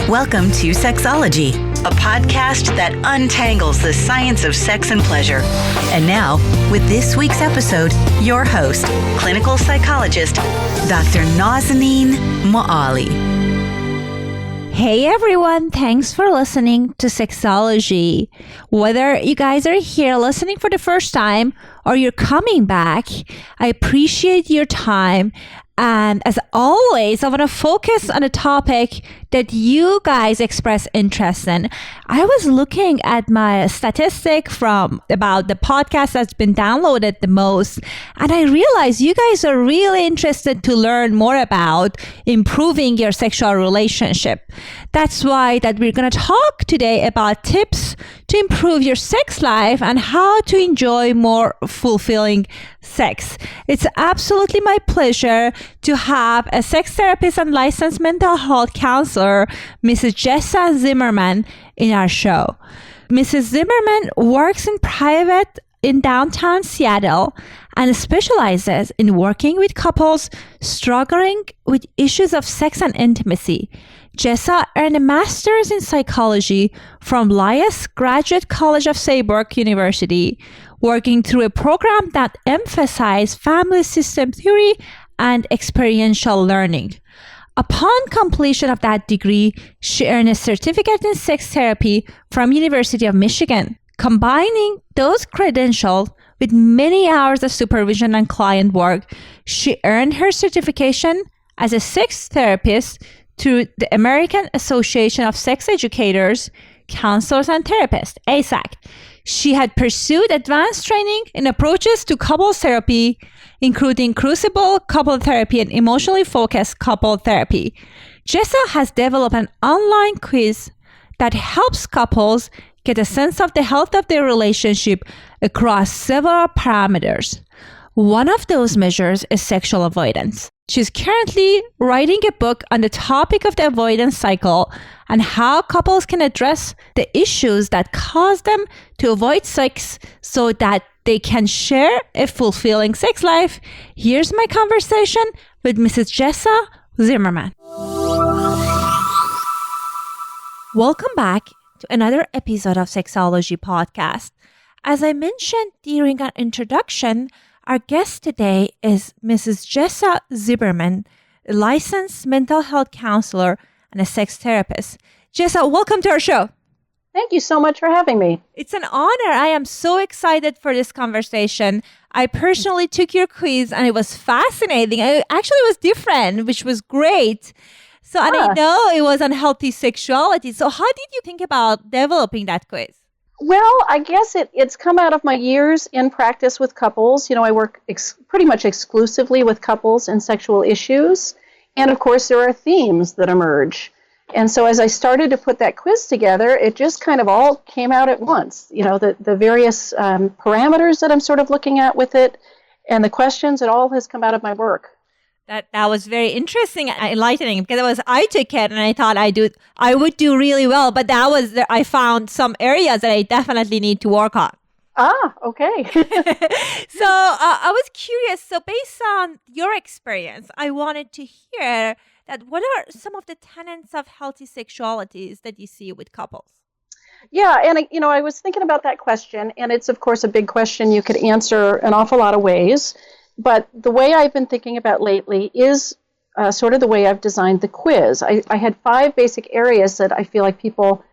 Welcome to Sexology, a podcast that untangles the science of sex and pleasure. And now, with this week's episode, your host, clinical psychologist, Dr. Nazanin Moali. Hey everyone, thanks for listening to Sexology. Whether you guys are here listening for the first time or you're coming back, I appreciate your time. And as always, I want to focus on a topic that you guys express interest in. I was looking at my statistic from about the podcast that's been downloaded the most, and I realized you guys are really interested to learn more about improving your sexual relationship. That's why that we're going to talk today about tips to improve your sex life and how to enjoy more fulfilling sex. It's absolutely my pleasure to have a sex therapist and licensed mental health counselor, Mrs. Jessa Zimmerman, in our show. Mrs. Zimmerman works in private in downtown Seattle and specializes in working with couples struggling with issues of sex and intimacy. Jessa earned a master's in psychology from Elias Graduate College of Saybrook University, working through a program that emphasized family system theory and experiential learning. Upon completion of that degree, she earned a certificate in sex therapy from University of Michigan. Combining those credentials with many hours of supervision and client work, she earned her certification as a sex therapist through the American Association of Sex Educators, Counselors, and Therapists, ASAC. She had pursued advanced training in approaches to couples therapy, including crucible couple therapy and emotionally focused couple therapy. Jessa has developed an online quiz that helps couples get a sense of the health of their relationship across several parameters. One of those measures is sexual avoidance. She's currently writing a book on the topic of the avoidance cycle and how couples can address the issues that cause them to avoid sex so that they can share a fulfilling sex life. Here's my conversation with Mrs. Jessa Zimmerman. Welcome back to another episode of Sexology Podcast. As I mentioned during our introduction, our guest today is Mrs. Jessa Zimmerman, a licensed mental health counselor and a sex therapist. Jessa, welcome to our show. Thank you so much for having me. It's an honor. I am so excited for this conversation. I personally took your quiz and it was fascinating. It actually was different, which was great. So, and I know it was on healthy sexuality. So how did you think about developing that quiz? Well, I guess it's come out of my years in practice with couples. You know, I work pretty much exclusively with couples and sexual issues. And of course, there are themes that emerge. And so as I started to put that quiz together, it just kind of all came out at once. You know, the various parameters that I'm sort of looking at with it and the questions, it all has come out of my work. That was very interesting and enlightening because I took it and I thought I would do really well, but I found some areas that I definitely need to work on. Okay. So I was curious. So based on your experience, I wanted to hear that what are some of the tenets of healthy sexualities that you see with couples? Yeah, and I was thinking about that question, and it's of course a big question you could answer an awful lot of ways. But the way I've been thinking about lately is sort of the way I've designed the quiz. I had 5 basic areas that I feel like people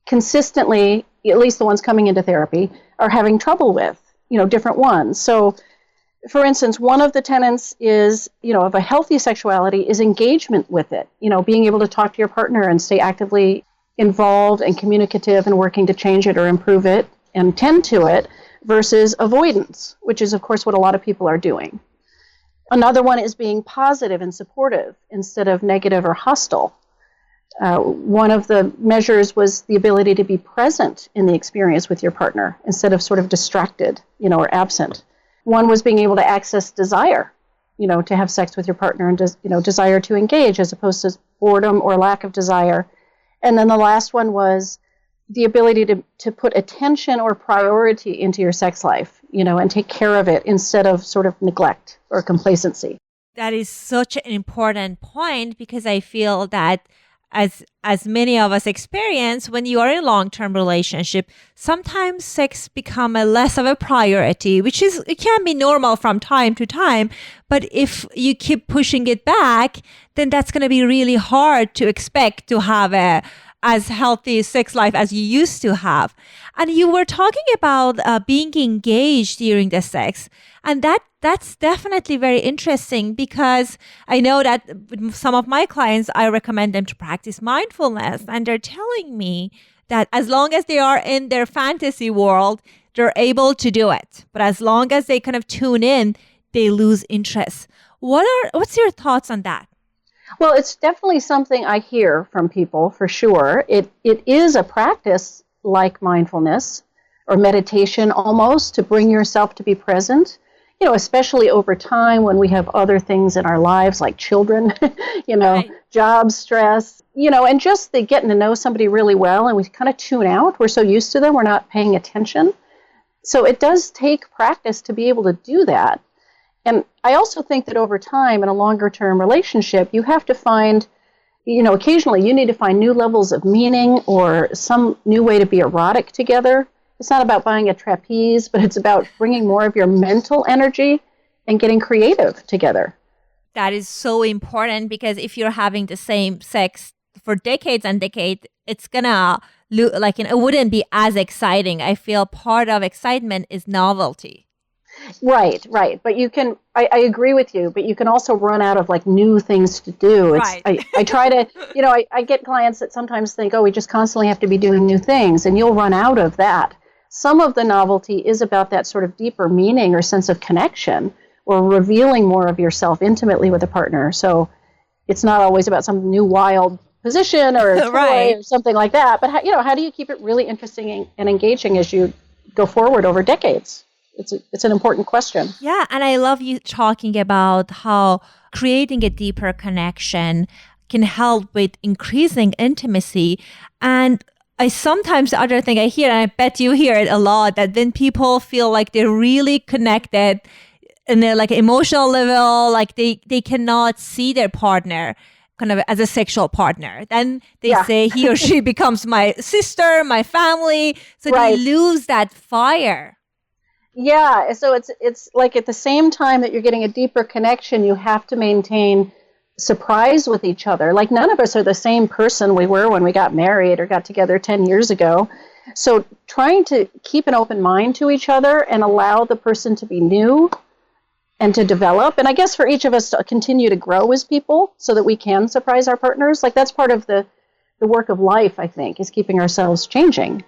consistently, at least the ones coming into therapy, are having trouble with, different ones. So, for instance, one of the tenets is, of a healthy sexuality is engagement with it, being able to talk to your partner and stay actively involved and communicative and working to change it or improve it and tend to it. Versus avoidance, which is, of course, what a lot of people are doing. Another one is being positive and supportive instead of negative or hostile. One of the measures was the ability to be present in the experience with your partner instead of sort of distracted, or absent. One was being able to access desire, to have sex with your partner and desire to engage as opposed to boredom or lack of desire. And then the last one was the ability to put attention or priority into your sex life, and take care of it instead of sort of neglect or complacency. That is such an important point because I feel that as many of us experience, when you are in a long-term relationship, sometimes sex become a less of a priority, it can be normal from time to time. But if you keep pushing it back, then that's going to be really hard to expect to have as healthy sex life as you used to have. And you were talking about being engaged during the sex. And that's definitely very interesting, because I know that with some of my clients, I recommend them to practice mindfulness. And they're telling me that as long as they are in their fantasy world, they're able to do it. But as long as they kind of tune in, they lose interest. What's your thoughts on that? Well, it's definitely something I hear from people, for sure. It is a practice like mindfulness or meditation almost, to bring yourself to be present, especially over time when we have other things in our lives like children, right. Job stress, and just the getting to know somebody really well, and we kind of tune out. We're so used to them, we're not paying attention. So it does take practice to be able to do that. And I also think that over time in a longer term relationship, you have to find, occasionally you need to find new levels of meaning or some new way to be erotic together. It's not about buying a trapeze, but it's about bringing more of your mental energy and getting creative together. That is so important, because if you're having the same sex for decades and decades, it's gonna look like it wouldn't be as exciting. I feel part of excitement is novelty. Right. But you can, I agree with you, but you can also run out of new things to do. Right. I try to, I get clients that sometimes think, we just constantly have to be doing new things, and you'll run out of that. Some of the novelty is about that sort of deeper meaning or sense of connection, or revealing more of yourself intimately with a partner. So it's not always about some new wild position or a toy right. or something like that. But how do you keep it really interesting and engaging as you go forward over decades? It's an important question. Yeah, and I love you talking about how creating a deeper connection can help with increasing intimacy. And the other thing I hear, and I bet you hear it a lot, that when people feel like they're really connected in their emotional level, they cannot see their partner kind of as a sexual partner. Then they say he or she becomes my sister, my family. So right. They lose that fire. Yeah, so it's like at the same time that you're getting a deeper connection, you have to maintain surprise with each other. None of us are the same person we were when we got married or got together 10 years ago. So trying to keep an open mind to each other and allow the person to be new and to develop. And I guess for each of us to continue to grow as people so that we can surprise our partners. That's part of the work of life, I think, is keeping ourselves changing.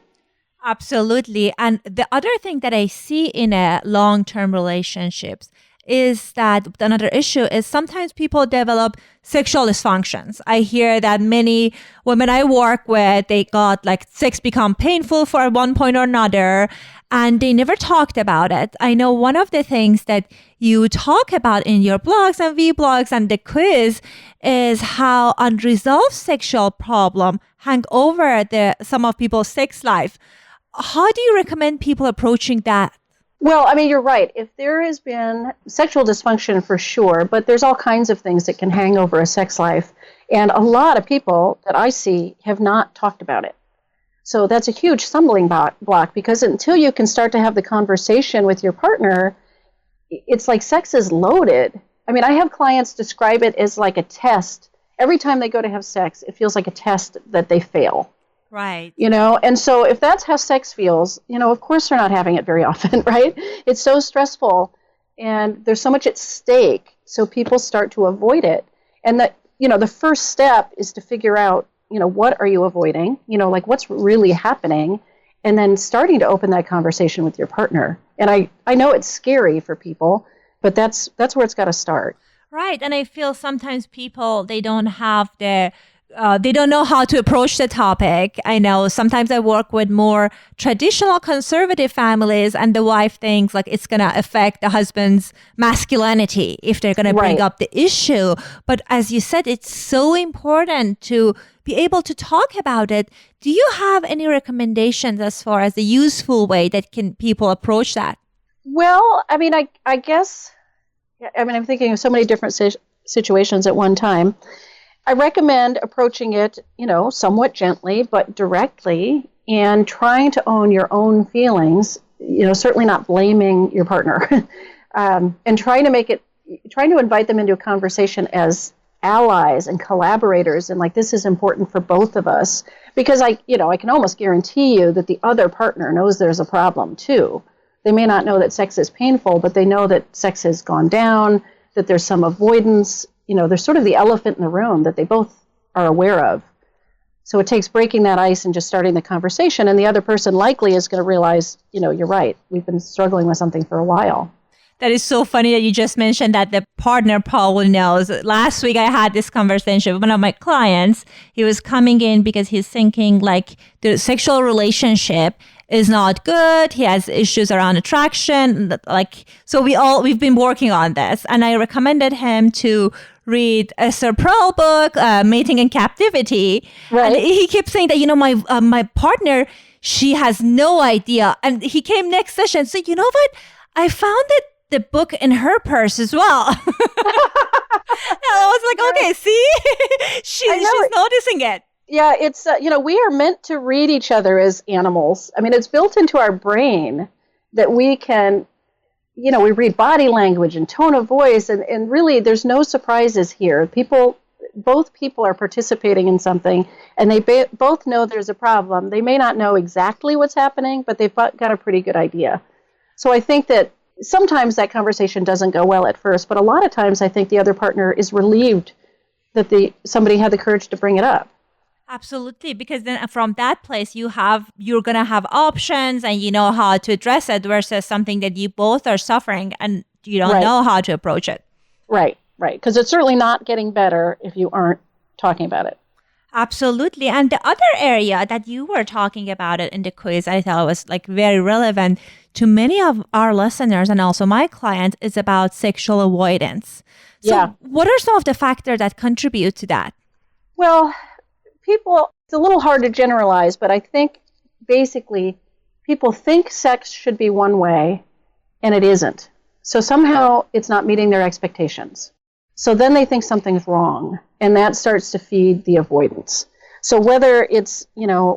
Absolutely. And the other thing that I see in long-term relationships is that another issue is sometimes people develop sexual dysfunctions. I hear that many women I work with, they got sex become painful for one point or another, and they never talked about it. I know one of the things that you talk about in your blogs and vlogs and the quiz is how unresolved sexual problem hang over some of people's sex life. How do you recommend people approaching that? Well, you're right. If there has been sexual dysfunction, for sure, but there's all kinds of things that can hang over a sex life. And a lot of people that I see have not talked about it. So that's a huge stumbling block, because until you can start to have the conversation with your partner, it's like sex is loaded. I have clients describe it as like a test. Every time they go to have sex, it feels like a test that they fail. Right. And so if that's how sex feels, of course they're not having it very often, right? It's so stressful and there's so much at stake. So people start to avoid it. And the first step is to figure out, what are you avoiding? What's really happening? And then starting to open that conversation with your partner. And I know it's scary for people, but that's where it's got to start. Right. And I feel sometimes people, they don't have they don't know how to approach the topic. I know sometimes I work with more traditional conservative families, and the wife thinks it's going to affect the husband's masculinity if they're going to bring up the issue. But as you said, it's so important to be able to talk about it. Do you have any recommendations as far as the useful way that people approach that? Well, I guess, I'm thinking of so many different situations at one time. I recommend approaching it, somewhat gently, but directly, and trying to own your own feelings, certainly not blaming your partner, and trying to invite them into a conversation as allies and collaborators, and like, this is important for both of us, because I can almost guarantee you that the other partner knows there's a problem too. They may not know that sex is painful, but they know that sex has gone down, that there's some avoidance. There's sort of the elephant in the room that they both are aware of. So it takes breaking that ice and just starting the conversation, and the other person likely is going to realize, you're right, we've been struggling with something for a while. That is so funny that you just mentioned that the partner probably knows. Last week, I had this conversation with one of my clients. He was coming in because he's thinking like the sexual relationship is not good. He has issues around attraction. So we've been working on this. And I recommended him to read Esther Perel book, Mating in Captivity. Right. And he kept saying that, my partner, she has no idea. And he came next session and said, you know what? I found the book in her purse as well. I was like, okay, see? she's noticing it. Yeah, it's, we are meant to read each other as animals. I mean, it's built into our brain that we can, we read body language and tone of voice, and really there's no surprises here. Both people are participating in something, and they both know there's a problem. They may not know exactly what's happening, but they've got a pretty good idea. So I think that sometimes that conversation doesn't go well at first, but a lot of times I think the other partner is relieved that somebody had the courage to bring it up. Absolutely, because then from that place you're going to have options and you know how to address it versus something that you both are suffering and you don't know how to approach it. Right. Because it's certainly not getting better if you aren't talking about it. Absolutely. And the other area that you were talking about it in the quiz, I thought was like very relevant to many of our listeners and also my clients, is about sexual avoidance. So what are some of the factors that contribute to that? Well, it's a little hard to generalize, but I think basically people think sex should be one way and it isn't. So somehow it's not meeting their expectations. So then they think something's wrong, and that starts to feed the avoidance. So whether it's,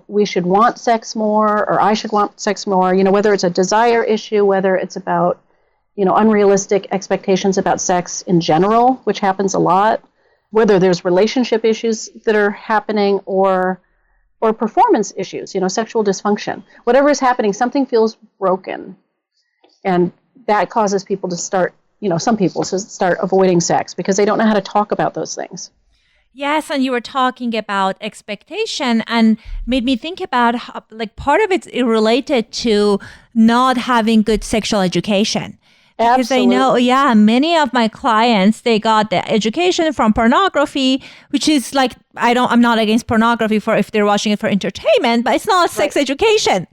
we should want sex more or I should want sex more, whether it's a desire issue, whether it's about, unrealistic expectations about sex in general, which happens a lot, whether there's relationship issues that are happening or performance issues, sexual dysfunction. Whatever is happening, something feels broken. And that causes people to start, some people to start avoiding sex because they don't know how to talk about those things. Yes, and you were talking about expectation and made me think about how, part of it's related to not having good sexual education. Because Absolutely. I know, many of my clients, they got the education from pornography, which is I'm not against pornography for if they're watching it for entertainment, but it's not sex education.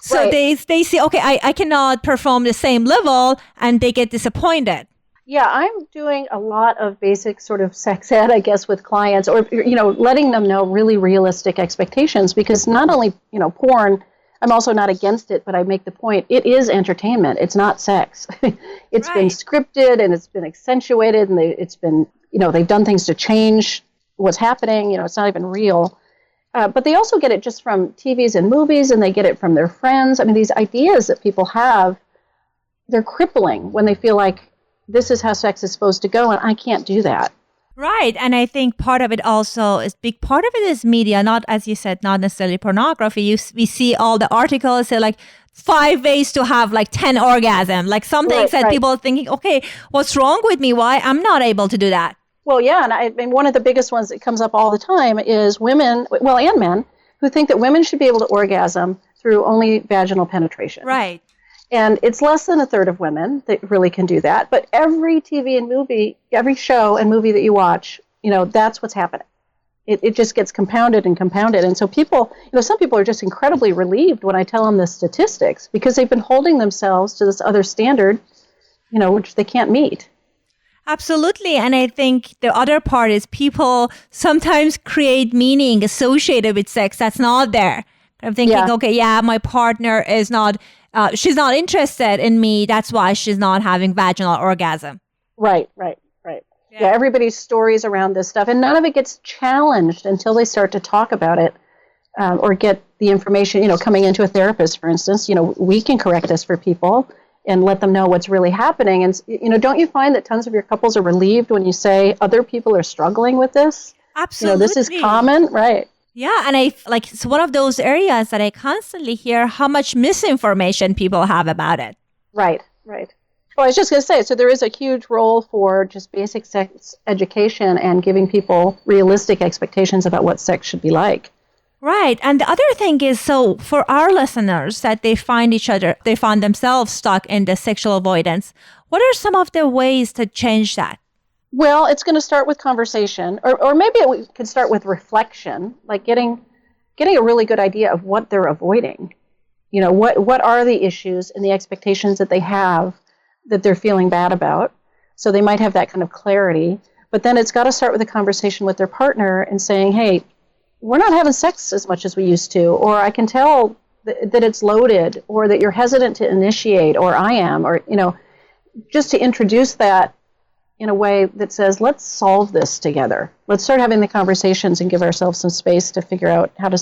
So they see, okay, I cannot perform the same level, and they get disappointed. Yeah, I'm doing a lot of basic sort of sex ed, I guess, with clients, or, letting them know really realistic expectations, because not only, porn, I'm also not against it, but I make the point, it is entertainment. It's not sex. It's been scripted and it's been accentuated and it's been, they've done things to change what's happening. It's not even real. But they also get it just from TVs and movies, and they get it from their friends. I mean, these ideas that people have, they're crippling when they feel like this is how sex is supposed to go, and I can't do that. Right. And I think part of it also is big part of it is media, not, as you said, not necessarily pornography. We see all the articles say 5 ways to have 10 orgasm, some things that people are thinking, okay, what's wrong with me? Why I'm not able to do that? Well, yeah. And I mean, one of the biggest ones that comes up all the time is women, and men, who think that women should be able to orgasm through only vaginal penetration. Right. And it's less than a third of women that really can do that. But every TV and movie, every show and movie that you watch, that's what's happening. It just gets compounded and compounded. And so people, some people are just incredibly relieved when I tell them the statistics because they've been holding themselves to this other standard, which they can't meet. Absolutely. And I think the other part is people sometimes create meaning associated with sex that's not there. I'm thinking, my partner is not... she's not interested in me. That's why she's not having vaginal orgasm. Right. Yeah, everybody's stories around this stuff, and none of it gets challenged until they start to talk about it or get the information, coming into a therapist, for instance. We can correct this for people and let them know what's really happening. And, don't you find that tons of your couples are relieved when you say other people are struggling with this? Absolutely. This is common, right? Yeah, and it's one of those areas that I constantly hear how much misinformation people have about it. Right. Well, I was just going to say, so there is a huge role for just basic sex education and giving people realistic expectations about what sex should be like. Right. And the other thing is, so for our listeners that they find themselves stuck in the sexual avoidance, what are some of the ways to change that? Well, it's going to start with conversation, or maybe we could start with reflection, like getting a really good idea of what they're avoiding. What are the issues and the expectations that they have that they're feeling bad about. So they might have that kind of clarity. But then it's got to start with a conversation with their partner and saying, hey, we're not having sex as much as we used to, or I can tell that it's loaded, or that you're hesitant to initiate, or I am, or, just to introduce that in a way that says, let's solve this together. Let's start having the conversations and give ourselves some space to figure out how to,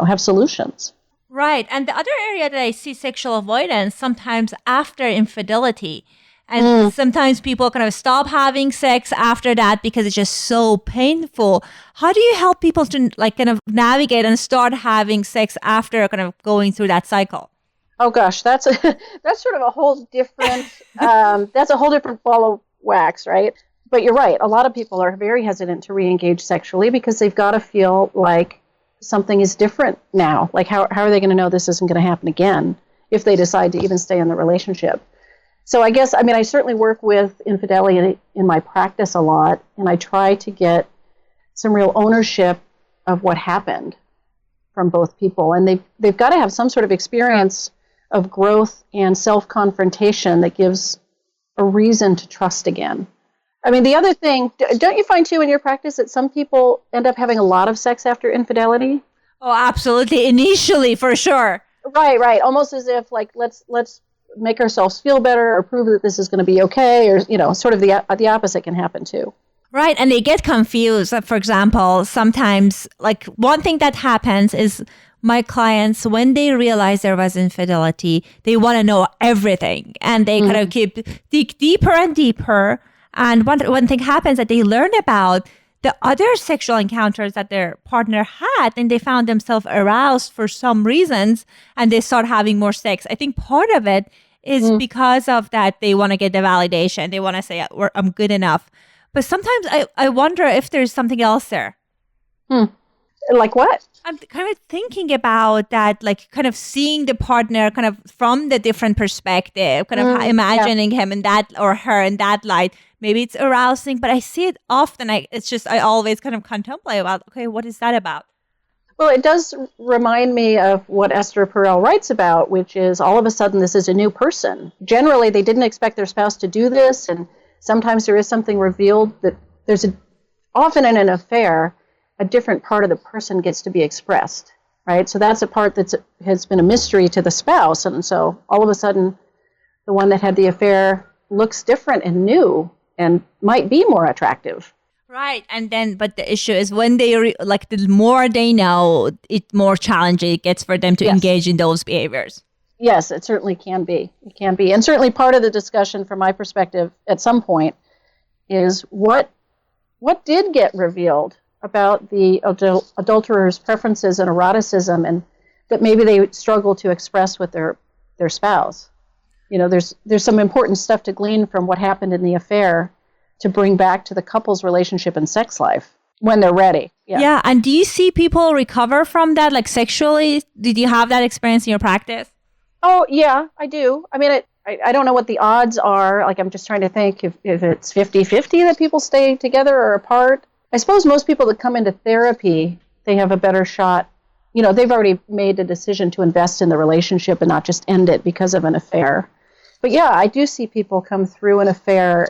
have solutions. Right. And the other area that I see sexual avoidance sometimes after infidelity. And sometimes people kind of stop having sex after that because it's just so painful. How do you help people to kind of navigate and start having sex after kind of going through that cycle? Oh gosh, that's sort of a whole different that's a whole different ball of wax, right? But you're right. A lot of people are very hesitant to re-engage sexually because they've got to feel like something is different now. Like how are they going to know this isn't going to happen again if they decide to even stay in the relationship? So I guess, I certainly work with infidelity in my practice a lot, and I try to get some real ownership of what happened from both people. And they've got to have some sort of experience of growth and self-confrontation that gives a reason to trust again. The other thing, don't you find too in your practice that some people end up having a lot of sex after infidelity? Oh, absolutely. Initially, for sure. Right. Almost as if let's make ourselves feel better or prove that this is going to be okay, or sort of the opposite can happen too. Right, and they get confused. For example, sometimes one thing that happens is my clients, when they realize there was infidelity, they want to know everything, and they kind of dig deeper and deeper. And one thing happens that they learn about the other sexual encounters that their partner had, and they found themselves aroused for some reasons, and they start having more sex. I think part of it is because of that they want to get the validation. They want to say, I'm good enough. But sometimes I wonder if there's something else there. Like what? I'm kind of thinking about that, kind of seeing the partner kind of from the different perspective, kind of imagining him in that or her in that light. Maybe it's arousing, but I see it often. I always kind of contemplate about, okay, what is that about? Well, it does remind me of what Esther Perel writes about, which is all of a sudden this is a new person. Generally, they didn't expect their spouse to do this, and sometimes there is something revealed that there's often in an affair, a different part of the person gets to be expressed, right? So that's a part that has been a mystery to the spouse, and so all of a sudden, the one that had the affair looks different and new and might be more attractive. Right. And then, but the issue is when they, the more they know, it more challenging it gets for them to engage in those behaviors. Yes, it certainly can be. It can be. And certainly part of the discussion from my perspective at some point is what did get revealed about the adulterer's preferences and eroticism, and that maybe they struggle to express with their spouse. There's some important stuff to glean from what happened in the affair to bring back to the couple's relationship and sex life when they're ready. Yeah. And do you see people recover from that, sexually? Did you have that experience in your practice? Oh, yeah, I do. I don't know what the odds are. I'm just trying to think if it's 50-50 that people stay together or apart. I suppose most people that come into therapy, they have a better shot. They've already made a decision to invest in the relationship and not just end it because of an affair. But yeah, I do see people come through an affair,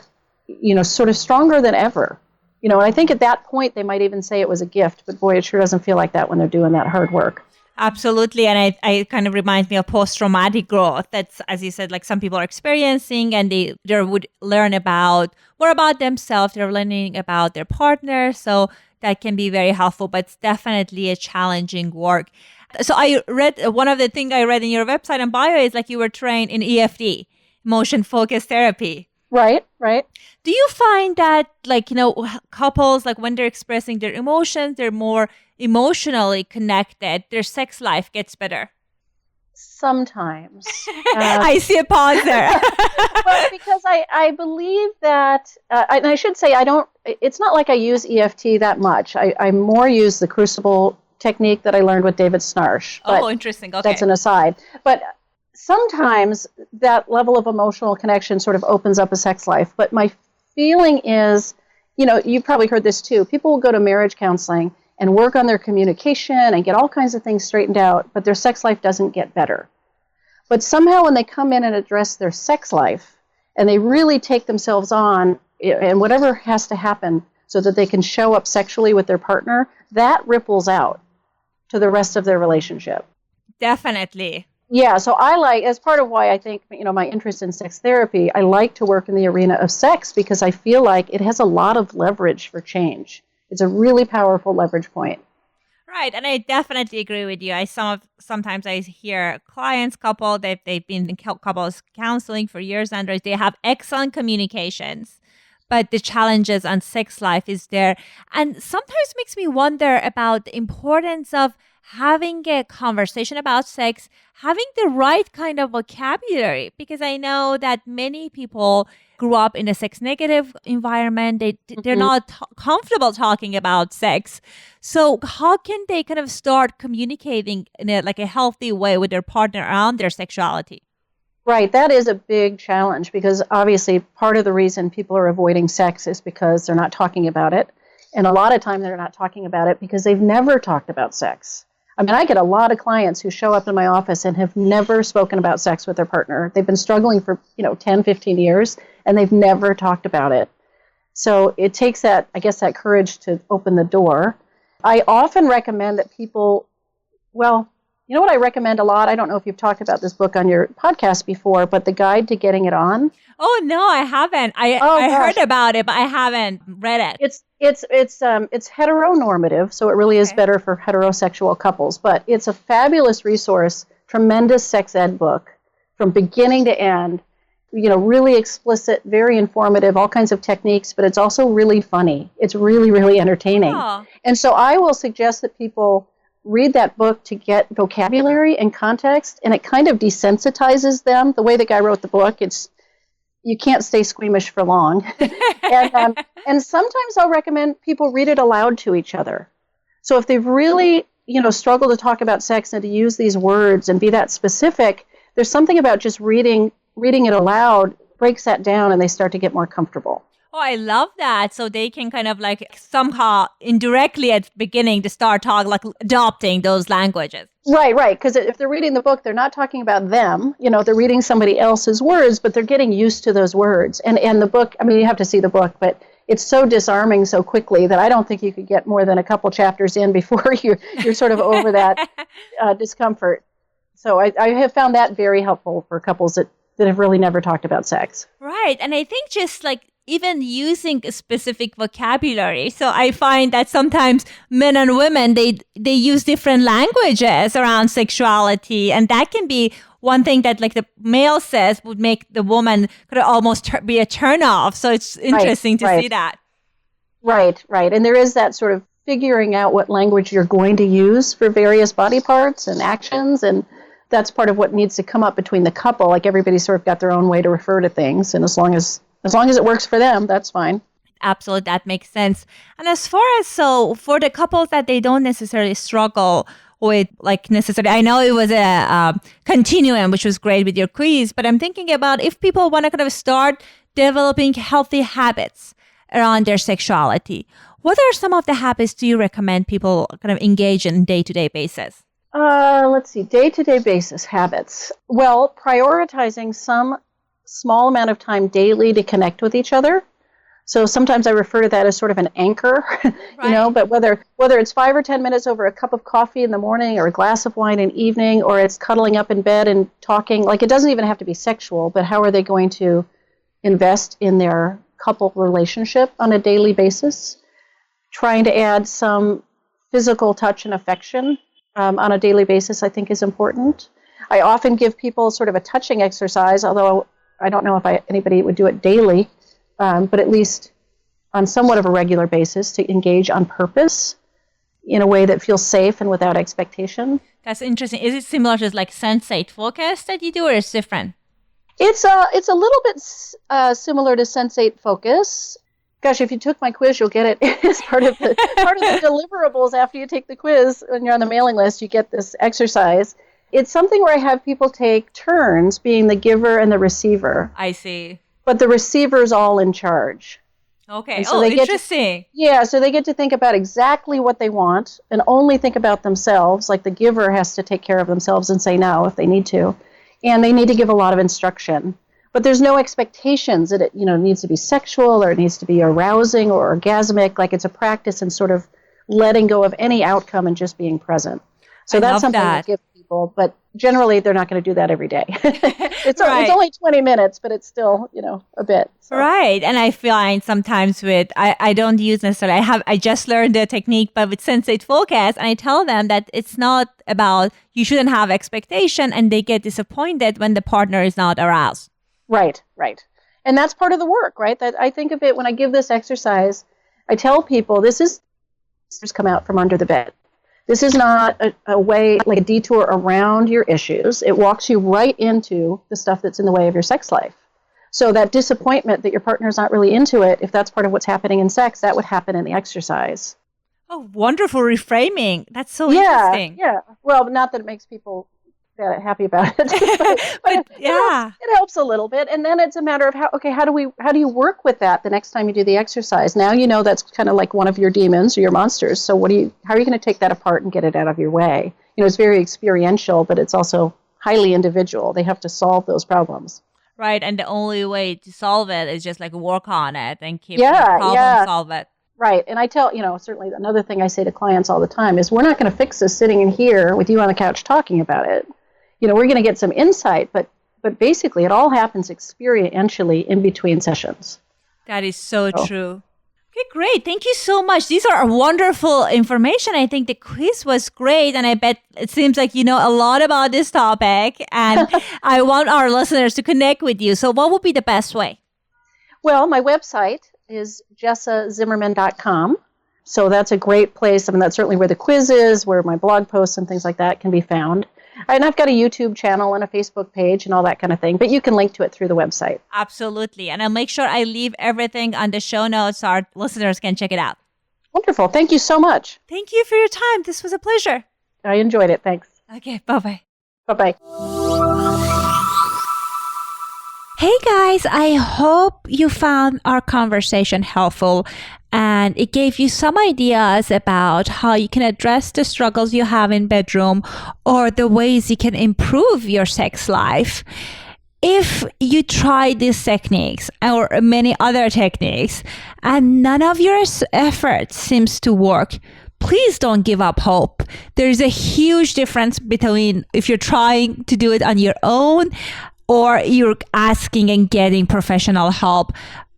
sort of stronger than ever. And I think at that point they might even say it was a gift, but boy, it sure doesn't feel like that when they're doing that hard work. Absolutely. And I kind of reminds me of post-traumatic growth. That's, as you said, like some people are experiencing and they would learn about more about themselves. They're learning about their partner. So that can be very helpful, but it's definitely a challenging work. So I read, one of the things I read in your website and bio is like you were trained in EFT, emotion focused therapy. Right. Do you find that couples, like when they're expressing their emotions, they're more emotionally connected, their sex life gets better? Sometimes. I see a pause there. Well, because I believe that, and I should say it's not like I use EFT that much. I more use the crucible technique that I learned with David Snarsh. Oh, interesting. Okay. That's an aside. But sometimes that level of emotional connection sort of opens up a sex life. But my feeling is, you've probably heard this too. People will go to marriage counseling and work on their communication and get all kinds of things straightened out, but their sex life doesn't get better. But somehow when they come in and address their sex life and they really take themselves on and whatever has to happen so that they can show up sexually with their partner, that ripples out to the rest of their relationship. Definitely. Yeah, so as part of why I think, my interest in sex therapy, I like to work in the arena of sex because I feel like it has a lot of leverage for change. It's a really powerful leverage point. Right, and I definitely agree with you. Sometimes I hear clients, they've been in couples counseling for years and they have excellent communications, but the challenges on sex life is there. And sometimes makes me wonder about the importance of having a conversation about sex, having the right kind of vocabulary, because I know that many people grew up in a sex negative environment. They're not comfortable talking about sex. So how can they kind of start communicating in a healthy way with their partner around their sexuality? Right. That is a big challenge because obviously part of the reason people are avoiding sex is because they're not talking about it. And a lot of time they're not talking about it because they've never talked about sex. I mean, I get a lot of clients who show up in my office and have never spoken about sex with their partner. They've been struggling for, 10, 15 years, and they've never talked about it. So it takes that courage to open the door. I often recommend that people, you know what I recommend a lot? I don't know if you've talked about this book on your podcast before, but The Guide to Getting It On. Oh, no, I haven't. I heard about it, but I haven't read it. It's heteronormative, so it really is better for heterosexual couples. But it's a fabulous resource, tremendous sex ed book from beginning to end. Really explicit, very informative, all kinds of techniques, but it's also really funny. It's really, really entertaining. Oh. And so I will suggest that people read that book to get vocabulary and context, and it kind of desensitizes them. The way the guy wrote the book, you can't stay squeamish for long. And sometimes I'll recommend people read it aloud to each other. So if they've really, struggled to talk about sex and to use these words and be that specific, there's something about just reading it aloud breaks that down and they start to get more comfortable. Oh, I love that. So they can kind of somehow indirectly at the beginning to start talking, adopting those languages. Right. Because if they're reading the book, they're not talking about them. They're reading somebody else's words, but they're getting used to those words. And the book, you have to see the book, but it's so disarming so quickly that I don't think you could get more than a couple chapters in before you're sort of over that discomfort. So I have found that very helpful for couples that have really never talked about sex. Right. And I think just even using a specific vocabulary. So I find that sometimes men and women, they use different languages around sexuality. And that can be one thing that the male says would make the woman could almost be a turn off. So it's interesting to see that. Right. And there is that sort of figuring out what language you're going to use for various body parts and actions. And that's part of what needs to come up between the couple. Everybody's sort of got their own way to refer to things. And as long as it works for them, that's fine. Absolutely. That makes sense. And as far as for the couples that they don't necessarily struggle with necessarily, I know it was a continuum, which was great with your quiz, but I'm thinking about if people want to kind of start developing healthy habits around their sexuality, what are some of the habits do you recommend people kind of engage in day-to-day basis? Let's see, day-to-day basis habits. Well, prioritizing some small amount of time daily to connect with each other. So sometimes I refer to that as sort of an anchor, Right. but whether it's 5 or 10 minutes over a cup of coffee in the morning or a glass of wine in the evening, or it's cuddling up in bed and talking, like it doesn't even have to be sexual, but how are they going to invest in their couple relationship on a daily basis? Trying to add some physical touch and affection on a daily basis, I think, is important. I often give people sort of a touching exercise, although I don't know if anybody would do it daily, but at least on somewhat of a regular basis to engage on purpose in a way that feels safe and without expectation. That's interesting. Is it similar to like sensate focus that you do, or is it different? It's a little bit similar to sensate focus. Gosh, if you took my quiz, you'll get it. It's part of the deliverables after you take the quiz. When you're on the mailing list, you get this exercise. It's something where I have people take turns being the giver and the receiver. I see. But the receiver's all in charge. Okay. So interesting. So they get to think about exactly what they want and only think about themselves. Like the giver has to take care of themselves and say no if they need to. And they need to give a lot of instruction. But there's no expectations that it needs to be sexual or it needs to be arousing or orgasmic. Like it's a practice in sort of letting go of any outcome and just being present. So that's something I give people, but generally they're not going to do that every day. It's only 20 minutes, but it's still, a bit. So. Right. And I find sometimes I don't use necessarily, I just learned the technique, but with sensate focus, and I tell them that it's not about, you shouldn't have expectation, and they get disappointed when the partner is not aroused. Right. And that's part of the work, right? That I think of it when I give this exercise, I tell people this is come out from under the bed. This is not a way, like a detour around your issues. It walks you right into the stuff that's in the way of your sex life. So that disappointment that your partner's not really into it, if that's part of what's happening in sex, that would happen in the exercise. Oh, wonderful reframing. That's so interesting. Yeah. Well, not that it makes people happy about it, but it helps a little bit. And then it's a matter of how do you work with that the next time you do the exercise? Now that's kind of like one of your demons or your monsters. So how are you going to take that apart and get it out of your way? It's very experiential, but it's also highly individual. They have to solve those problems. Right, and the only way to solve it is just like work on it and keep solve it. Right, and I tell, certainly another thing I say to clients all the time is we're not going to fix this sitting in here with you on the couch talking about it. We're going to get some insight, but basically it all happens experientially in between sessions. That is so true. Okay, great. Thank you so much. These are wonderful information. I think the quiz was great, and I bet it seems like you know a lot about this topic, and I want our listeners to connect with you. So what would be the best way? Well, my website is jessazimmerman.com. So that's a great place. I mean, that's certainly where the quiz is, where my blog posts and things like that can be found. And I've got a YouTube channel and a Facebook page and all that kind of thing, but you can link to it through the website. Absolutely. And I'll make sure I leave everything on the show notes so our listeners can check it out. Wonderful. Thank you so much. Thank you for your time. This was a pleasure. I enjoyed it. Thanks. Okay. Bye-bye. Bye-bye. Hey guys, I hope you found our conversation helpful and it gave you some ideas about how you can address the struggles you have in bedroom or the ways you can improve your sex life. If you try these techniques or many other techniques and none of your efforts seems to work, please don't give up hope. There's a huge difference between if you're trying to do it on your own or you're asking and getting professional help.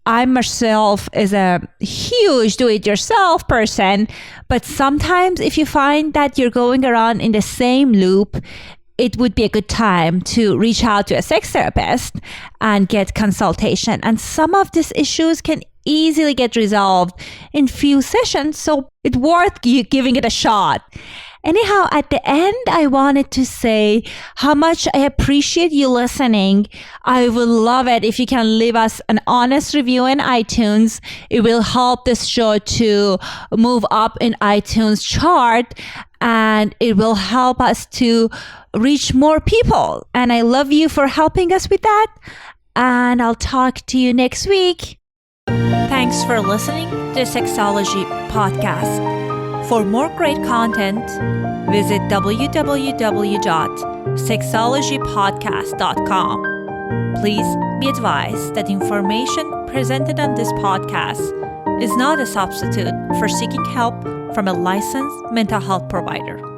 I myself is a huge do-it-yourself person, but sometimes if you find that you're going around in the same loop, it would be a good time to reach out to a sex therapist and get consultation. And some of these issues can easily get resolved in few sessions, so it's worth you giving it a shot. Anyhow, at the end, I wanted to say how much I appreciate you listening. I would love it if you can leave us an honest review in iTunes. It will help this show to move up in iTunes chart, and it will help us to reach more people. And I love you for helping us with that. And I'll talk to you next week. Thanks for listening to Sexology Podcast. For more great content, visit www.sexologypodcast.com. Please Be advised that information presented on this podcast is not a substitute for seeking help from a licensed mental health provider.